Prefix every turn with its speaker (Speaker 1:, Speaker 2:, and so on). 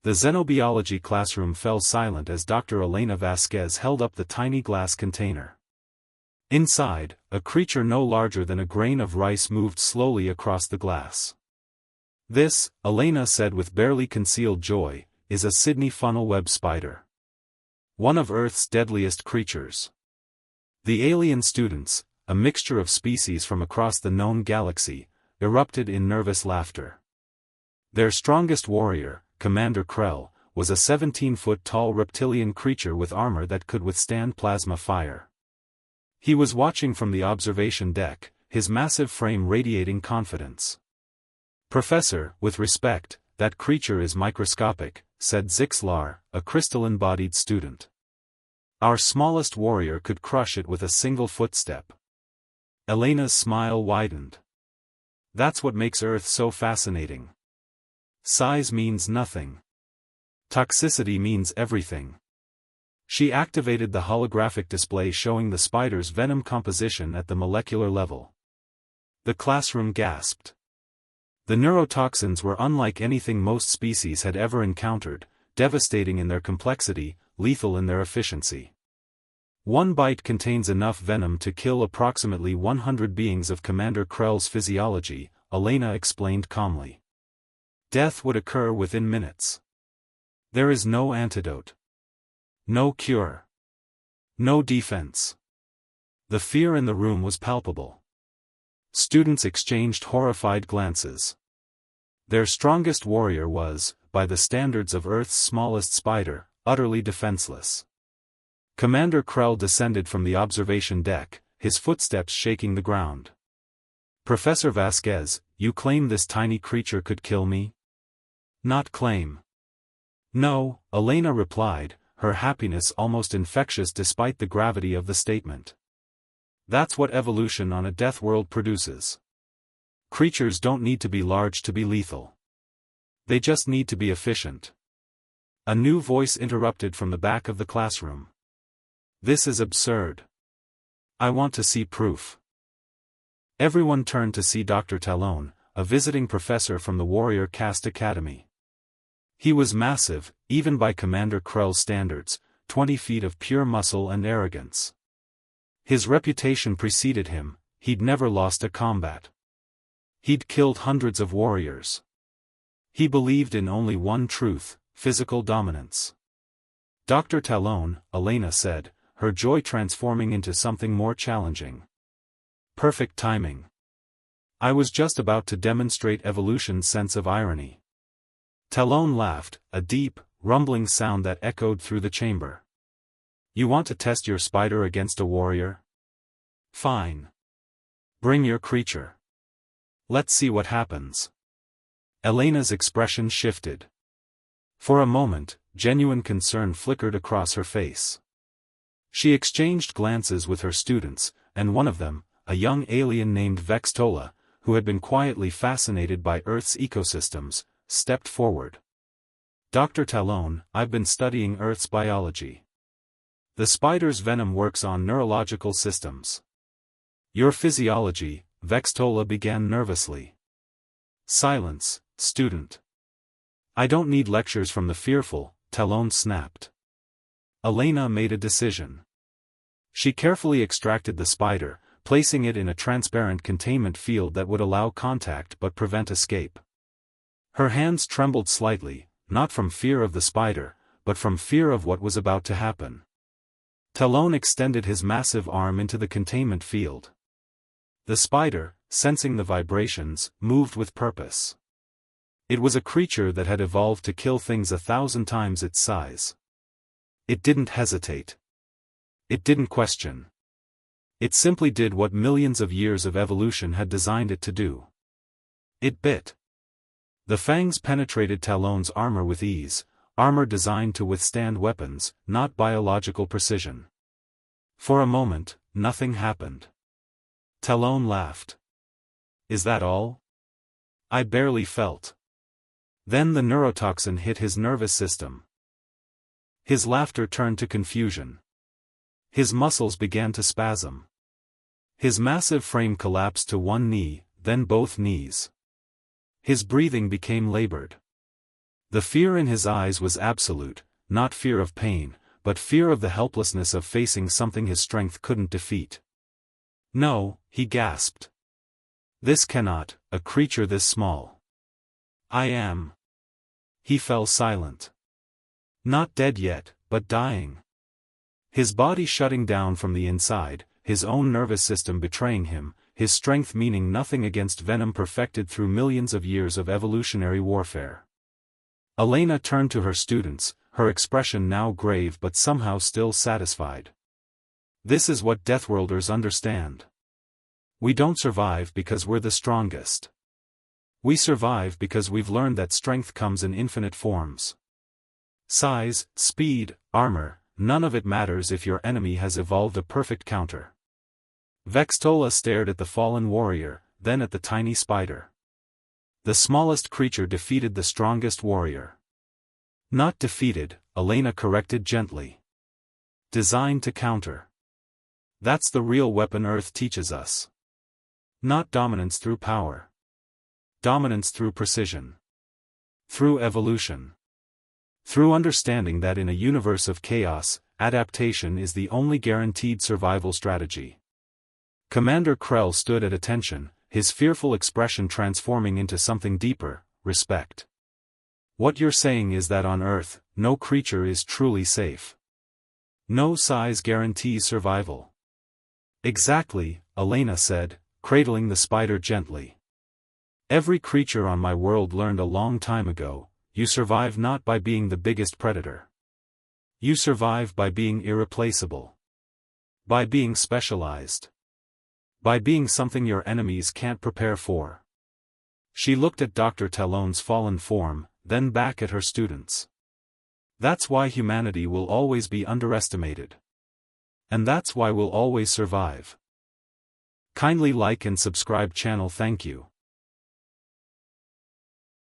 Speaker 1: The xenobiology classroom fell silent as Dr. Elena Vasquez held up the tiny glass container. Inside, a creature no larger than a grain of rice moved slowly across the glass. This, Elena said with barely concealed joy, is a Sydney funnel web spider. One of Earth's deadliest creatures. The alien students, a mixture of species from across the known galaxy, erupted in nervous laughter. Their strongest warrior, Commander Krell, was a 17-foot-tall reptilian creature with armor that could withstand plasma fire. He was watching from the observation deck, his massive frame radiating confidence. "Professor, with respect, that creature is microscopic," said Zixlar, a crystalline-bodied student. "Our smallest warrior could crush it with a single footstep." Elena's smile widened. "That's what makes Earth so fascinating. Size means nothing. Toxicity means everything." She activated the holographic display showing the spider's venom composition at the molecular level. The classroom gasped. The neurotoxins were unlike anything most species had ever encountered, devastating in their complexity, lethal in their efficiency. One bite contains enough venom to kill approximately 100 beings of Commander Krell's physiology, Elena explained calmly. Death would occur within minutes. There is no antidote. No cure. No defense. The fear in the room was palpable. Students exchanged horrified glances. Their strongest warrior was, by the standards of Earth's smallest spider, utterly defenseless. Commander Krell descended from the observation deck, his footsteps shaking the ground. "Professor Vasquez, you claim this tiny creature could kill me?" "Not claim." "No," Elena replied, her happiness almost infectious despite the gravity of the statement. "That's what evolution on a death world produces. Creatures don't need to be large to be lethal. They just need to be efficient." A new voice interrupted from the back of the classroom. "This is absurd. I want to see proof." Everyone turned to see Dr. Talon, a visiting professor from the Warrior Caste Academy. He was massive, even by Commander Krell's standards, 20 feet of pure muscle and arrogance. His reputation preceded him, he'd never lost a combat. He'd killed hundreds of warriors. He believed in only one truth, physical dominance. "Dr. Talon," Elena said, her joy transforming into something more challenging. "Perfect timing. I was just about to demonstrate evolution's sense of irony." Talon laughed, a deep, rumbling sound that echoed through the chamber. "You want to test your spider against a warrior? Fine. Bring your creature. Let's see what happens." Elena's expression shifted. For a moment, genuine concern flickered across her face. She exchanged glances with her students, and one of them, a young alien named Vextola, who had been quietly fascinated by Earth's ecosystems, stepped forward. "Dr. Talon, I've been studying Earth's biology. The spider's venom works on neurological systems." "Your physiology," Vextola began nervously. "Silence, student. I don't need lectures from the fearful," Talon snapped. Elena made a decision. She carefully extracted the spider, placing it in a transparent containment field that would allow contact but prevent escape. Her hands trembled slightly, not from fear of the spider, but from fear of what was about to happen. Talon extended his massive arm into the containment field. The spider, sensing the vibrations, moved with purpose. It was a creature that had evolved to kill things 1,000 times its size. It didn't hesitate. It didn't question. It simply did what millions of years of evolution had designed it to do. It bit. The fangs penetrated Talon's armor with ease, armor designed to withstand weapons, not biological precision. For a moment, nothing happened. Talon laughed. "Is that all? I barely felt." Then the neurotoxin hit his nervous system. His laughter turned to confusion. His muscles began to spasm. His massive frame collapsed to one knee, then both knees. His breathing became labored. The fear in his eyes was absolute, not fear of pain, but fear of the helplessness of facing something his strength couldn't defeat. "No," he gasped. "This cannot, a creature this small. I am." He fell silent. Not dead yet, but dying. His body shutting down from the inside, his own nervous system betraying him, his strength meaning nothing against venom perfected through millions of years of evolutionary warfare. Elena turned to her students, her expression now grave but somehow still satisfied. "This is what Deathworlders understand. We don't survive because we're the strongest. We survive because we've learned that strength comes in infinite forms. Size, speed, armor, none of it matters if your enemy has evolved a perfect counter." Vextola stared at the fallen warrior, then at the tiny spider. The smallest creature defeated the strongest warrior. Not defeated, Elena corrected gently. Designed to counter. That's the real weapon Earth teaches us. Not dominance through power. Dominance through precision. Through evolution. Through understanding that in a universe of chaos, adaptation is the only guaranteed survival strategy. Commander Krell stood at attention, his fearful expression transforming into something deeper, respect. "What you're saying is that on Earth, no creature is truly safe. No size guarantees survival." "Exactly," Elena said, cradling the spider gently. "Every creature on my world learned a long time ago, you survive not by being the biggest predator. You survive by being irreplaceable. By being specialized. By being something your enemies can't prepare for." She looked at Dr. Talon's fallen form, then back at her students. "That's why humanity will always be underestimated. And that's why we'll always survive." Kindly like and subscribe channel. Thank you.